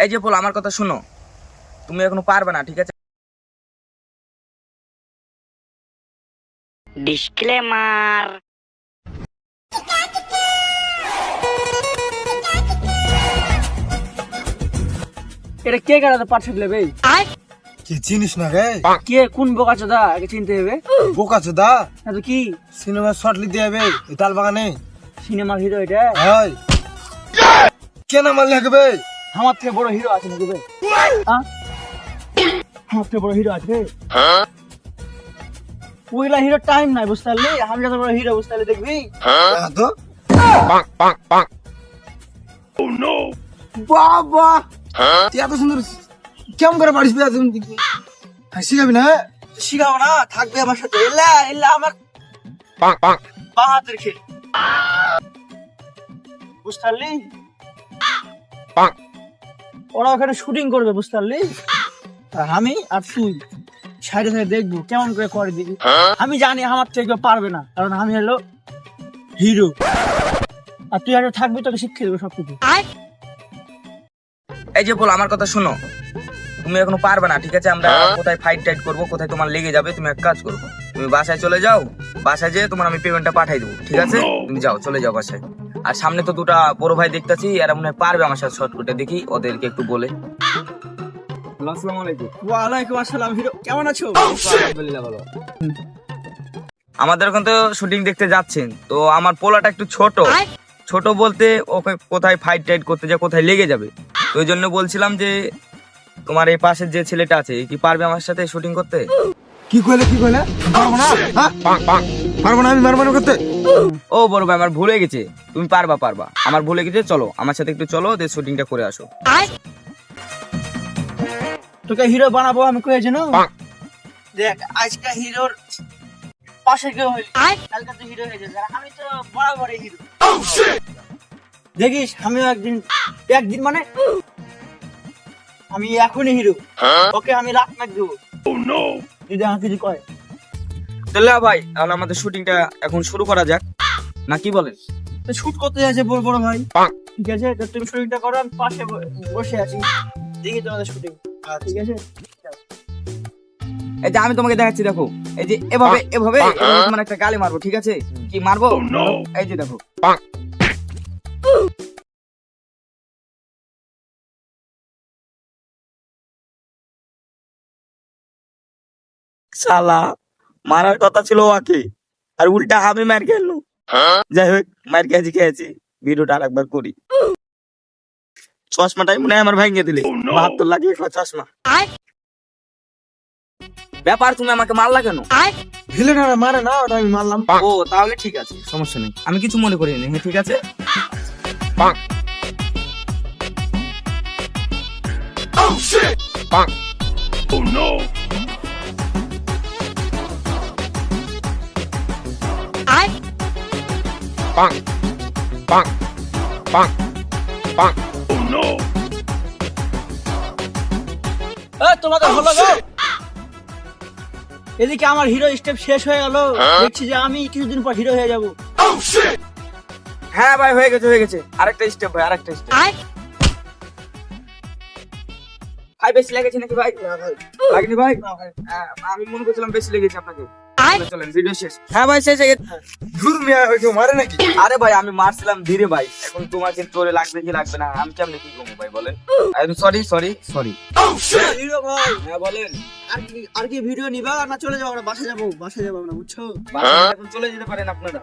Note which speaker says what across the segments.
Speaker 1: এই যে বল, আমার কথা শোনো, তুমি এখনো পারবে না, ঠিক আছে?
Speaker 2: ডিসক্লেমার।
Speaker 3: এটা কে গাড়াতে পাঠাইলে বে?
Speaker 4: কি চিনিস না রে?
Speaker 3: কে কোন বোকাচোদা একে চিনতে হবে?
Speaker 4: বোকাচোদা
Speaker 3: না তো কি
Speaker 4: সিনেমা শর্ট লিতে হবে এই তাল বাগানে।
Speaker 3: সিনেমার হিরো এটা?
Speaker 4: হয় কেন মারলে হবে?
Speaker 3: আমার থেকে বড় হিরো আছে নাকি বে? আমার থেকে বড় হিরো আছে? ওইলা হিরো টাইম নাই, বুঝতে পারলি? আমি যত বড় হিরো, বুঝতে পারলি? দেখবি
Speaker 4: তো বাবা তুই এত সুন্দর কেমন করে পারিস? শিখাবি না?
Speaker 3: শিখাবো না, থাকবে আমার সাথে। এলা এলা আমার বাহাতের খেল, বুঝতে পারলি? ওরা ওখানে শুটিং করবে, বুঝতে পারলি? আর আমি আর তুই সাইডে সাইডে দেখবো কেমন করে করে দিবি। আমি জানি আমার থেকে কেউ পারবে না, কারণ আমি হলো হিরো। আর তুই আগে থাকবি, তোকে শিখিয়ে দেবো সবকিছু।
Speaker 1: এই যে বল, আমার কথা শোনো, তুমি এখনো পারবে না, ঠিক আছে? আমরা কোথায় ফাইট টাইট করবো, কোথায় তোমার লেগে যাবে, তুমি এক কাজ করবো, তুমি বাসায় চলে যাও। বাসায় যেয়ে তোমার আমি পেমেন্টটা পাঠাই দেবো, ঠিক আছে? তুমি যাও, চলে যাও বাসায়। আর সামনে তো দুটা বড় ভাই দেখতেছি, এরা মনে হয় পারবে আমার সাথে শর্ট করে, দেখি ওদেরকে একটু বলে। আসসালামু আলাইকুম।
Speaker 3: ওয়ালাইকুম আসসালাম। হিরো কেমন আছো?
Speaker 1: আলহামদুলিল্লাহ ভালো। আমাদের এখন তো শুটিং দেখতে যাচ্ছেন, তো আমার পোলাটা একটু ছোট ছোট বলতে ওকে কোথায় ফাইট টাইট করতে যায়, কোথায় লেগে যাবে। তো ওই জন্য বলছিলাম যে তোমার এই পাশের যে ছেলেটা আছে, কি পারবে আমার সাথে শুটিং করতে?
Speaker 4: কি কইলে পারবো না? হ্যাঁ? পারবো না, আমি মারবো না করতে।
Speaker 1: ও বড় ভাই, আমার ভুলে গেছে, তুমি পারবা আমার ভুলে গেছে। চলো আমার সাথে একটু, চলো দিয়ে শুটিংটা করে আসো।
Speaker 3: তোকে হিরো বানাবো আমি, কয়ে জানো? দেখ, আজকে হিরোর পাশে কেউ হইলি, কালকে তো হিরো হয়ে যাবে। আমি তো বরাবরই হিরো। দেখিস আমিও একদিন একদিন মানে আমি এখনই হিরো। ওকে আমি লাখ মার দেবো যদি আমার কিছু কয়।
Speaker 1: তাহলে ভাই, তাহলে আমাদের শুটিংটা এখন শুরু করা যাক, না কি বলেন?
Speaker 3: তো শুট করতে যাচ্ছে বড় বড় ভাই, ঠিক আছে? তো তুমি শুটিংটা করো, আমি পাশে বসে আছি, দেখি তোমাদের শুটিং। ঠিক আছে,
Speaker 1: এই যে আমি তোমাকে দেখাচ্ছি, দেখো, এই যে এভাবে এভাবে এভাবে তোমার একটা গালি মারবো, ঠিক আছে? কি মারবো? এই যে দেখো। শালা, মারার কথা ছিল ওকে, আর উল্টা আমি মার খেললো। যাই হোক, মার খেয়েছি। ভিডিওটা আর একবার করি। চশমাটাই মনে হয় আমার ভাঙিয়ে দিলে। 72 লাগিয়ে চশমা। ব্যাপার, তুমি আমাকে মারলা কেন?
Speaker 4: ভিলে না মারে না, ওটা আমি মারলাম।
Speaker 1: ও তাহলে ঠিক আছে, সমস্যা নেই, আমি কিছু মনে করিনি। হ্যাঁ ঠিক আছে।
Speaker 3: তোমাদের হলো গো। এদিকে আমার হিরো স্টেপ শেষ হয়ে গেল, দেখছি যে আমি কিছুদিন পর হিরো হয়ে যাব।
Speaker 1: হ্যাঁ ভাই, হয়ে গেছে। আরেকটা স্টেপ ভাই, আরেকটা স্টেপ। ভাই বেশি লেগেছে নাকি ভাই? লাগেনি ভাই? আমি মনে করছিলাম বেশি লেগেছে আপনাকে। চলেন, ভিডিও শেষ। হ্যাঁ ভাই, শেষ হয়ে গেছে।
Speaker 4: ধুর মিয়া, ওই কেউ মারে নাকি?
Speaker 1: আরে ভাই, আমি মারছিলাম ধীরে ভাই, এখন তোমাকে জোরে লাগবে কি লাগবে না আমি কেমনে কি করবো ভাই, বলেন? সরি।
Speaker 3: হিরো ভাই,
Speaker 1: হ্যাঁ বলেন।
Speaker 3: আর কি ভিডিও নিবা না চলে যাবো? আমরা বাসা যাবো না, বুঝছো?
Speaker 1: বাসায় এখন চলে যেতে পারেন আপনারা।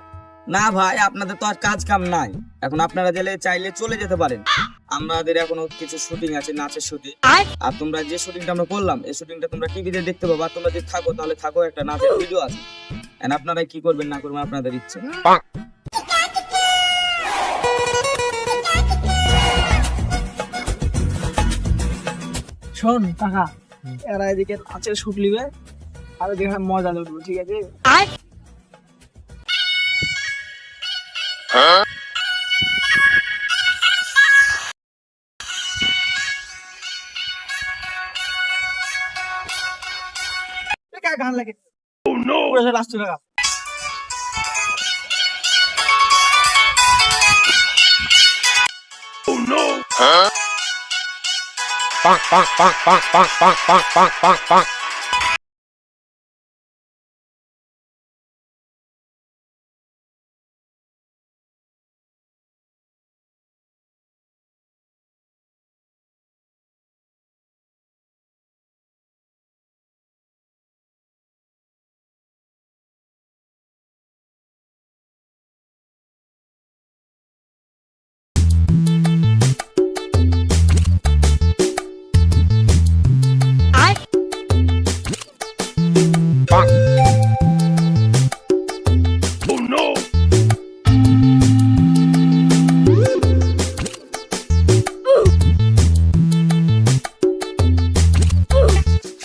Speaker 1: না ভাই, আপনাদের তো আর কাজ কাম নাই, এখন আপনারা চাইলে চলে যেতে পারেন। আমাদের এখনো কিছু শুটিং আছে, নাচের শুটিং। আর তোমরা যে শুটিংটা আমরা করলাম, এই শুটিংটা তোমরা টিভিতে দেখতে পাবা। তোমরা যদি থাকো তাহলে থাকো, একটা নাচের ভিডিও আছে। এন্ড আপনারা কি করবেন না করবেন আপনাদের ইচ্ছে।
Speaker 3: শোন টাকা, এরা এদিকে নাচের শুট নিবে, আর দেখে মজা লুটবো, ঠিক আছে? গান লাগে পুরো লাস্ট টাকা।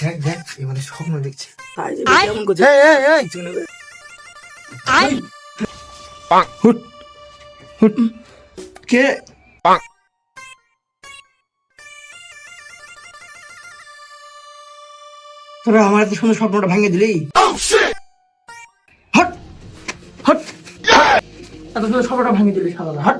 Speaker 4: দেখ দেখ এবারে স্বপ্ন দেখছে।
Speaker 1: কেমন করছে
Speaker 4: এই এই এই হুট হুট কে তোরা আমার এত সুন্দর স্বপ্নটা ভেঙে দিলি। হট হট এত সুন্দর স্বপ্নটা ভেঙে দিলি শালা, হট